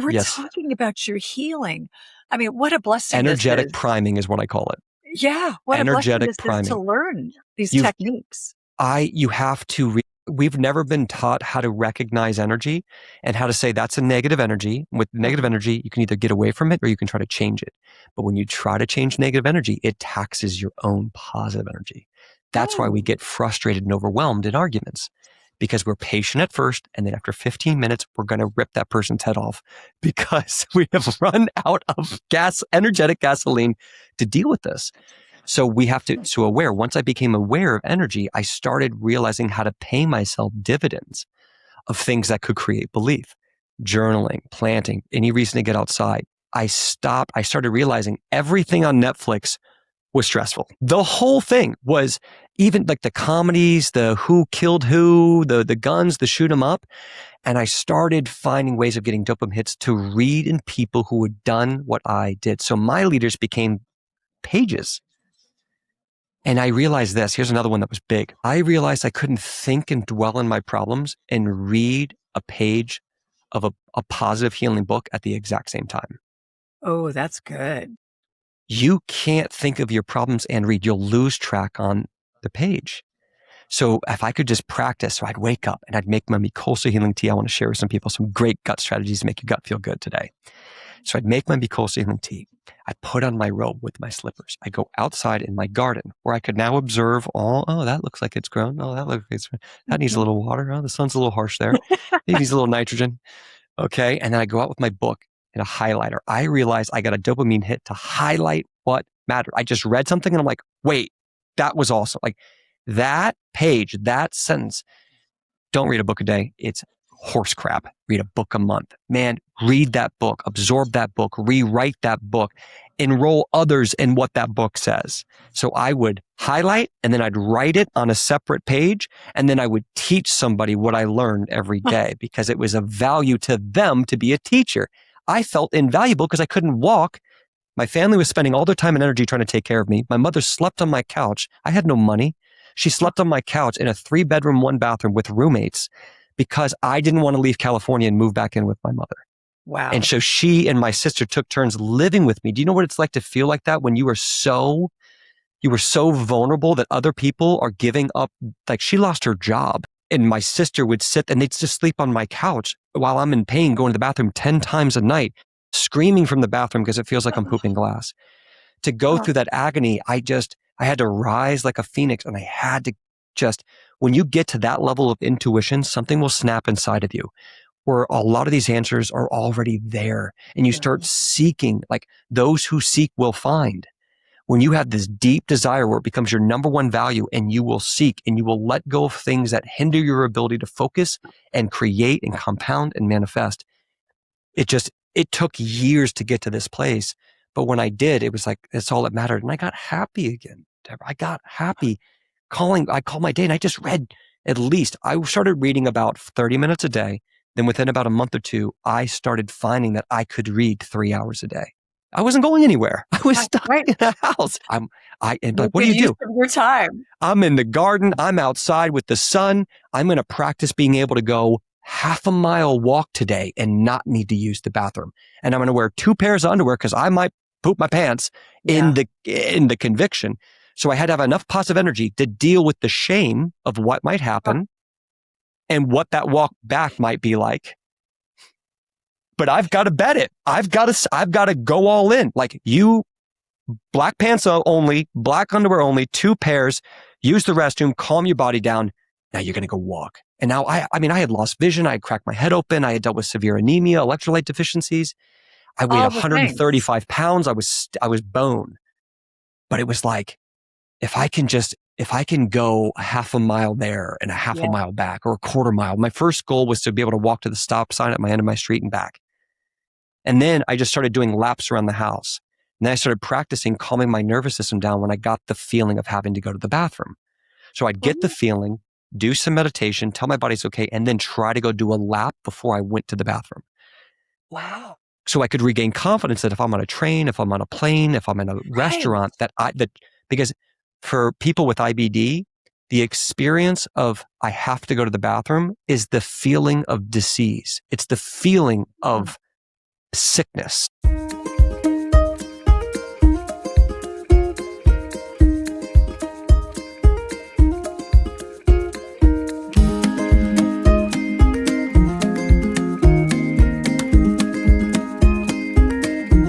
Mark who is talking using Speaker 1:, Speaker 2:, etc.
Speaker 1: We're
Speaker 2: Yes.
Speaker 1: talking about your healing. I mean, what a blessing this
Speaker 2: Energetic
Speaker 1: is.
Speaker 2: priming is what I call it.
Speaker 1: Yeah, what a blessing
Speaker 2: Energetic
Speaker 1: this is to
Speaker 2: priming.
Speaker 1: learn these
Speaker 2: You've
Speaker 1: techniques.
Speaker 2: you have to, we've never been taught how to recognize energy and how to say that's a negative energy. With negative
Speaker 1: Uh-huh.
Speaker 2: energy, you can either get away from it or you can try to change it. But when you try to change negative energy, it taxes your own positive energy. That's why we
Speaker 1: Oh,
Speaker 2: get frustrated and overwhelmed in arguments, because we're patient at first. And then after 15 minutes, we're going to rip that person's head off because we have run out of energetic gasoline to deal with this. So we have to, once I became aware of energy, I started realizing how to pay myself dividends of things that could create belief. Journaling, planting, any reason to get outside. I started realizing everything on Netflix was stressful. The whole thing was, even like the comedies, the who killed who, the guns, the shoot 'em up. And I started finding ways of getting dopamine hits to read in people who had done what I did. So my leaders became pages. And I realized this. Here's another one that was big. I realized I couldn't think and dwell on my problems and read a page of a positive healing book at the exact same time.
Speaker 1: oh, that's good.
Speaker 2: You can't think of your problems and read. You'll lose track on the page. So if I could just practice, so I'd wake up and I'd make my mucosa healing tea. I want to share with some people some great gut strategies to make your gut feel good today. So I'd make my mucosa healing tea. I'd put on my robe with my slippers. I'd go outside in my garden where I could now observe oh, that looks like it's grown. Oh, that looks like that needs a
Speaker 1: Mhm.
Speaker 2: little water. Oh, the sun's a little harsh there. It needs a little nitrogen. Okay. And then I go out with my book and a highlighter. I realized I got a dopamine hit to highlight what mattered. I just read something and I'm like, wait, that was awesome. Like that page, that sentence. Don't read a book a day. It's horse crap. Read a book a month. Man, read that book, absorb that book, rewrite that book, enroll others in what that book says. So I would highlight and then I'd write it on a separate page. And then I would teach somebody what I learned every day because it was of value to them to be a teacher. I felt invaluable because I couldn't walk. My family was spending all their time and energy trying to take care of me. My mother slept on my couch. I had no money. She slept on my couch in a 3-bedroom, 1-bathroom with roommates because I didn't want to leave California and move back in with my mother. And
Speaker 1: Wow.
Speaker 2: so she and my sister took turns living with me. Do you know what it's like to feel like that when you were so vulnerable that other people are giving up? Like she lost her job and my sister would sit and they'd just sleep on my couch while I'm in pain, going to the bathroom 10 times a night, screaming from the bathroom because it feels like I'm pooping glass. To go
Speaker 1: Oh,
Speaker 2: through that agony, I had to rise like a phoenix and I had to when you get to that level of intuition, something will snap inside of you where a lot of these answers are already there and you start
Speaker 1: mhm.
Speaker 2: seeking, like those who seek will find. When you have this deep desire where it becomes your number one value and you will seek and you will let go of things that hinder your ability to focus and create and compound and manifest. It took years to get to this place. But when I did, it was like, it's all that mattered. And I got happy again, Deborah. I got happy I called my day and I just read I started reading about 30 minutes a day. Then within about a month or two, I started finding that I could read 3 hours a day. I wasn't going anywhere. I was stuck
Speaker 1: Right.
Speaker 2: in a house. But what do
Speaker 1: Making
Speaker 2: you
Speaker 1: use
Speaker 2: do?
Speaker 1: of your time.
Speaker 2: I'm in the garden. I'm outside with the sun. I'm going to practice being able to go half a mile walk today and not need to use the bathroom. And I'm going to wear 2 pairs of underwear because I might poop my pants
Speaker 1: Yeah.
Speaker 2: in the conviction. So I had to have enough positive energy to deal with the shame of what might happen and what that walk back might be like. But I've got to bet it. I've got to go all in. Like you, black pants only, black underwear only, 2 pairs, use the restroom, calm your body down. Now you're going to go walk. And now I had lost vision. I had cracked my head open. I had dealt with severe anemia, electrolyte deficiencies. I weighed
Speaker 1: All the things.
Speaker 2: 135 pounds. I was bone, but it was like, if I can go a half a mile there and a half a
Speaker 1: Yeah.
Speaker 2: mile back or a quarter mile, my first goal was to be able to walk to the stop sign at my end of my street and back. And then I just started doing laps around the house. And then I started practicing calming my nervous system down when I got the feeling of having to go to the bathroom. So I'd get the
Speaker 1: Oh,
Speaker 2: feeling, do some meditation, tell my body it's okay, and then try to go do a lap before I went to the bathroom.
Speaker 1: wow.
Speaker 2: So I could regain confidence that if I'm on a train, if I'm on a plane, if I'm in a
Speaker 1: Right.
Speaker 2: restaurant, because for people with IBD, the experience of I have to go to the bathroom is the feeling of disease. It's the feeling
Speaker 1: Mm.
Speaker 2: of sickness.